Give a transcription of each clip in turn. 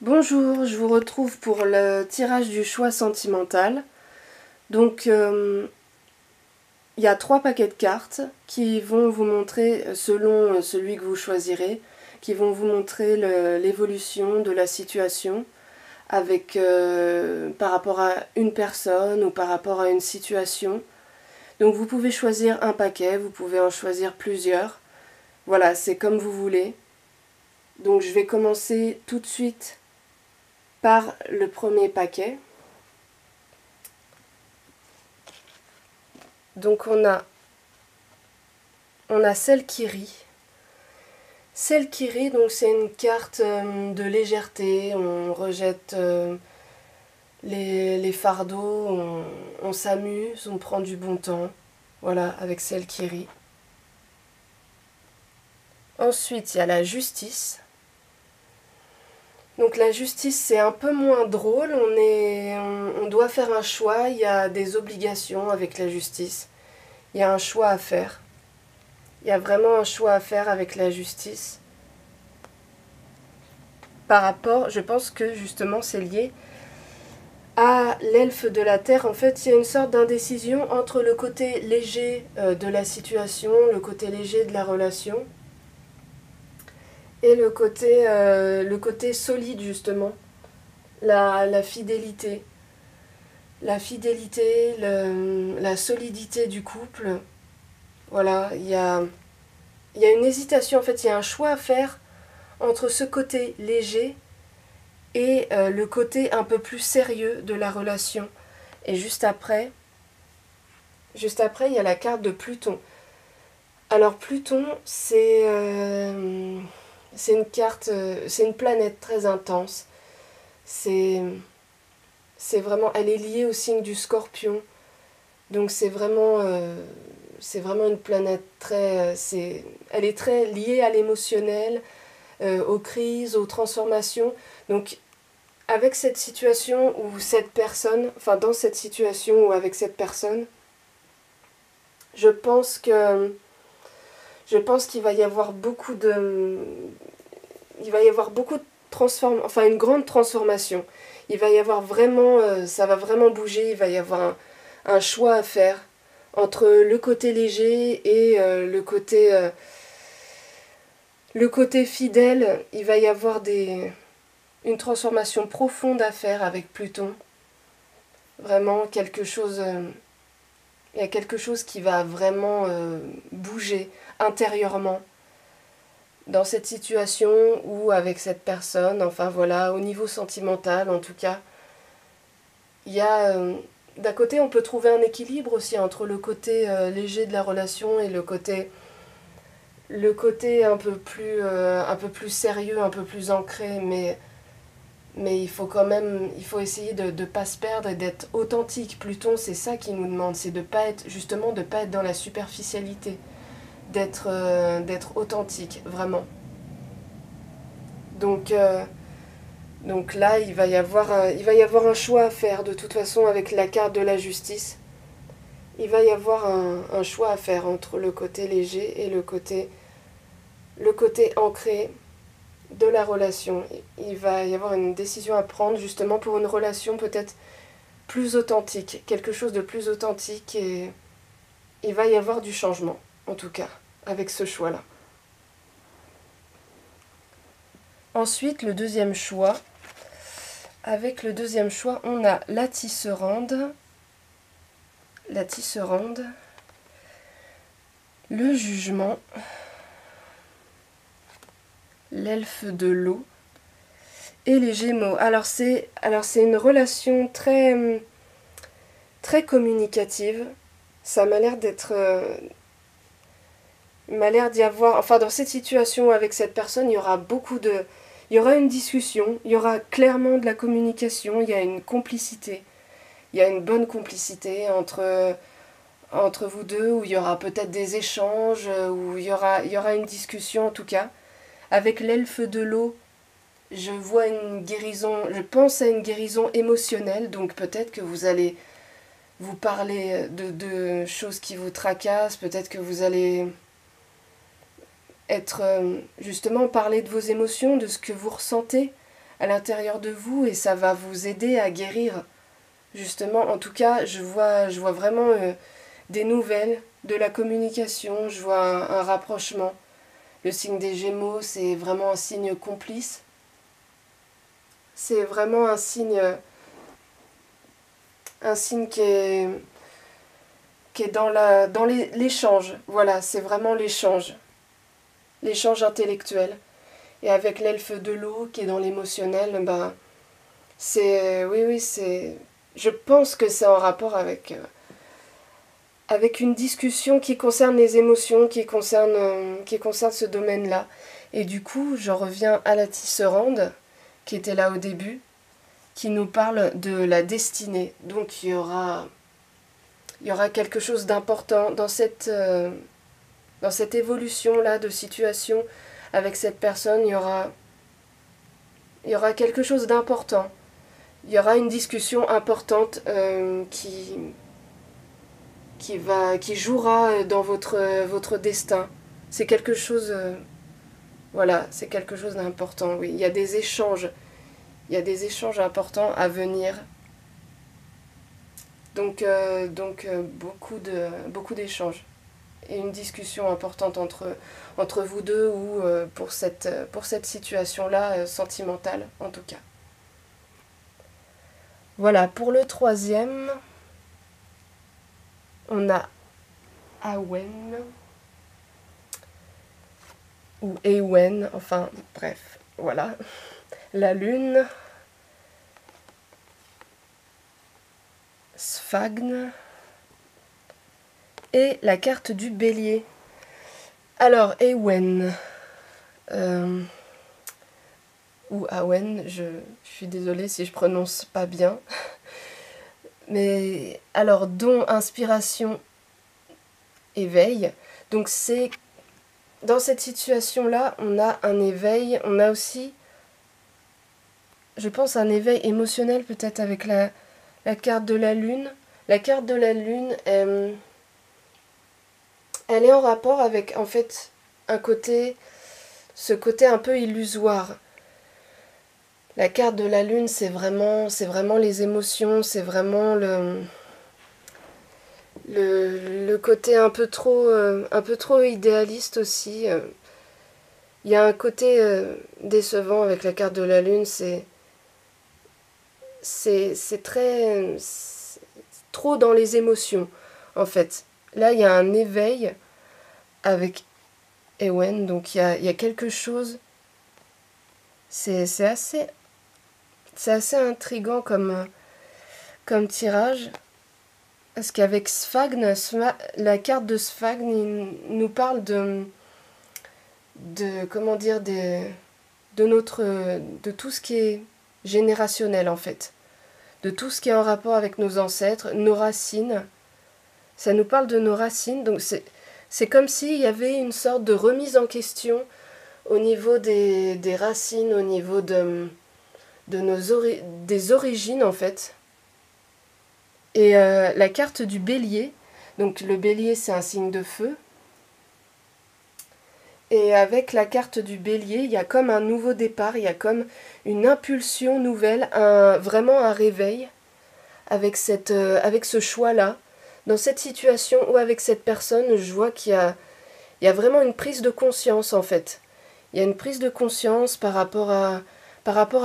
Bonjour, je vous retrouve pour le tirage du choix sentimental. Donc, il y a 3 paquets de cartes qui vont vous montrer, selon celui que vous choisirez, qui vont vous montrer l'évolution de la situation avec, par rapport à une personne ou par rapport à une situation. Donc vous pouvez choisir un paquet, vous pouvez en choisir plusieurs. Voilà, c'est comme vous voulez. Donc je vais commencer tout de suite par le premier paquet. Donc on a celle qui rit. Celle qui rit, donc c'est une carte de légèreté, on rejette les fardeaux, on s'amuse, on prend du bon temps. Voilà, avec celle qui rit. Ensuite, il y a la justice. Donc la justice, c'est un peu moins drôle, on doit faire un choix, il y a des obligations avec la justice. Il y a un choix à faire. Il y a vraiment un choix à faire avec la justice. Par rapport, je pense que justement c'est lié à l'elfe de la terre. En fait, il y a une sorte d'indécision entre le côté léger de la situation, le côté léger de la relation, et le côté solide justement, la fidélité. La fidélité, la solidité du couple. Voilà, il y a une hésitation, en fait, il y a un choix à faire entre ce côté léger et le côté un peu plus sérieux de la relation. Et juste après, il y a la carte de Pluton. Alors Pluton, c'est une carte, c'est une planète très intense. C'est c'est vraiment, elle est liée au signe du Scorpion. Donc c'est vraiment une planète très, elle est très liée à l'émotionnel, aux crises, aux transformations. Donc avec cette situation ou cette personne, enfin dans cette situation ou avec cette personne, je pense que je pense qu'il va y avoir beaucoup de il va y avoir beaucoup de enfin une grande transformation. Il va y avoir vraiment ça va vraiment bouger, il va y avoir un choix à faire entre le côté léger et le côté fidèle. Il va y avoir une transformation profonde à faire avec Pluton. Vraiment quelque chose. Il y a quelque chose qui va vraiment bouger intérieurement dans cette situation ou avec cette personne. Enfin voilà, au niveau sentimental en tout cas. Il y a. D'un côté, on peut trouver un équilibre aussi entre le côté léger de la relation et le côté un peu plus sérieux, un peu plus ancré, mais il faut quand même, il faut essayer de ne pas se perdre et d'être authentique. Pluton, c'est ça qu'il nous demande, c'est de pas être, justement, de pas être dans la superficialité, d'être authentique, vraiment. Donc, donc là, il va y avoir un choix à faire, de toute façon, avec la carte de la justice. Il va y avoir un choix à faire entre le côté léger et le côté ancré de la relation. Il va y avoir une décision à prendre justement pour une relation peut-être plus authentique, quelque chose de plus authentique, et il va y avoir du changement, en tout cas, avec ce choix-là. Ensuite, le deuxième choix. Avec le deuxième choix, on a la tisserande, le jugement, l'elfe de l'eau et les Gémeaux. Alors c'est une relation très communicative. Ça m'a l'air d'être il m'a l'air d'y avoir, enfin dans cette situation avec cette personne, il y aura une discussion, il y aura clairement de la communication, il y a une complicité. Il y a une bonne complicité entre vous deux, où il y aura peut-être des échanges, où il y aura une discussion en tout cas. Avec l'elfe de l'eau, je vois une guérison, je pense à une guérison émotionnelle, donc peut-être que vous allez vous parler de choses qui vous tracassent, peut-être que vous allez être justement parler de vos émotions, de ce que vous ressentez à l'intérieur de vous et ça va vous aider à guérir. Justement, en tout cas, je vois vraiment des nouvelles, de la communication, je vois un rapprochement. Le signe des Gémeaux, c'est vraiment un signe complice. C'est vraiment un signe qui est dans l'échange. Voilà, c'est vraiment l'échange. L'échange intellectuel. Et avec l'elfe de l'eau qui est dans l'émotionnel, ben, oui, c'est... Je pense que c'est en rapport avec une discussion qui concerne les émotions, qui concerne ce domaine-là. Et du coup, je reviens à la tisserande, qui était là au début, qui nous parle de la destinée. Donc il y aura quelque chose d'important dans cette évolution-là de situation avec cette personne. Il y aura quelque chose d'important. Il y aura une discussion importante qui jouera dans votre destin. C'est quelque chose, voilà, c'est quelque chose d'important, oui. Il y a des échanges importants à venir. Donc beaucoup d'échanges. Et une discussion importante entre vous deux ou pour cette situation-là, sentimentale en tout cas. Voilà, pour le troisième, on a Awen, ou Ewen, enfin bref, voilà. La lune, Sfagne, et la carte du bélier. Alors, Ewen, ou Awen, je suis désolée si je prononce pas bien. Mais alors, don, inspiration, éveil. Donc c'est dans cette situation-là, on a un éveil, on a aussi, je pense, un éveil émotionnel peut-être avec la carte de la lune. La carte de la lune, elle est en rapport avec, en fait, ce côté un peu illusoire. La carte de la lune, c'est vraiment les émotions, c'est vraiment le côté un peu trop idéaliste aussi. Il y a un côté décevant avec la carte de la lune, c'est trop dans les émotions, en fait. Là, il y a un éveil avec Ewen, donc il y a quelque chose. C'est assez intriguant comme tirage. Parce qu'avec Sfagne, la carte de Sfagne nous parle de comment dire, de tout ce qui est générationnel en fait. De tout ce qui est en rapport avec nos ancêtres, nos racines. Ça nous parle de nos racines, donc c'est comme s'il y avait une sorte de remise en question au niveau des racines, au niveau des origines en fait. Et la carte du bélier, donc le bélier c'est un signe de feu, et avec la carte du bélier, il y a comme un nouveau départ, il y a comme une impulsion nouvelle, vraiment un réveil avec ce choix-là. Dans cette situation ou avec cette personne, je vois qu'il y a vraiment une prise de conscience en fait. Il y a une prise de conscience par rapport à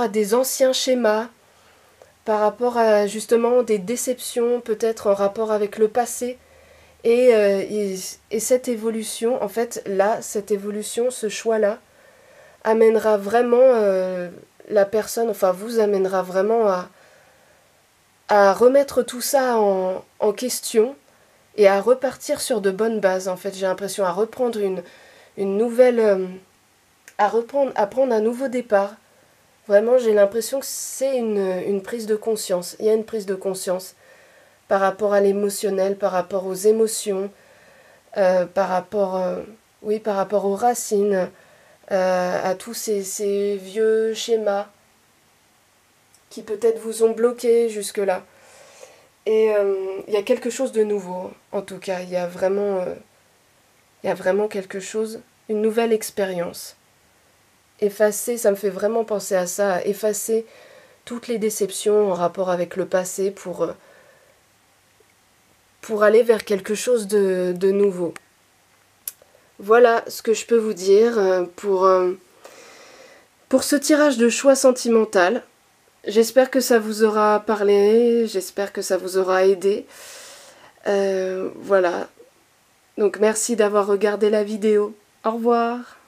des anciens schémas, par rapport à justement des déceptions peut-être en rapport avec le passé. Et cette évolution, en fait, là, cette évolution, ce choix-là, amènera vraiment la personne, enfin vous amènera vraiment à remettre tout ça en question et à repartir sur de bonnes bases. En fait, j'ai l'impression à reprendre une nouvelle... à prendre un nouveau départ. Vraiment, j'ai l'impression que c'est une prise de conscience. Il y a une prise de conscience par rapport à l'émotionnel, par rapport aux émotions, par rapport aux racines, à tous ces vieux schémas qui peut-être vous ont bloqué jusque-là. Et il y a quelque chose de nouveau, en tout cas. Il y a vraiment quelque chose, une nouvelle expérience. effacer, ça me fait vraiment penser à ça, à effacer toutes les déceptions en rapport avec le passé pour aller vers quelque chose de nouveau. Voilà ce que je peux vous dire pour ce tirage de choix sentimental. J'espère que ça vous aura parlé, j'espère que ça vous aura aidé. Voilà. Donc merci d'avoir regardé la vidéo. Au revoir.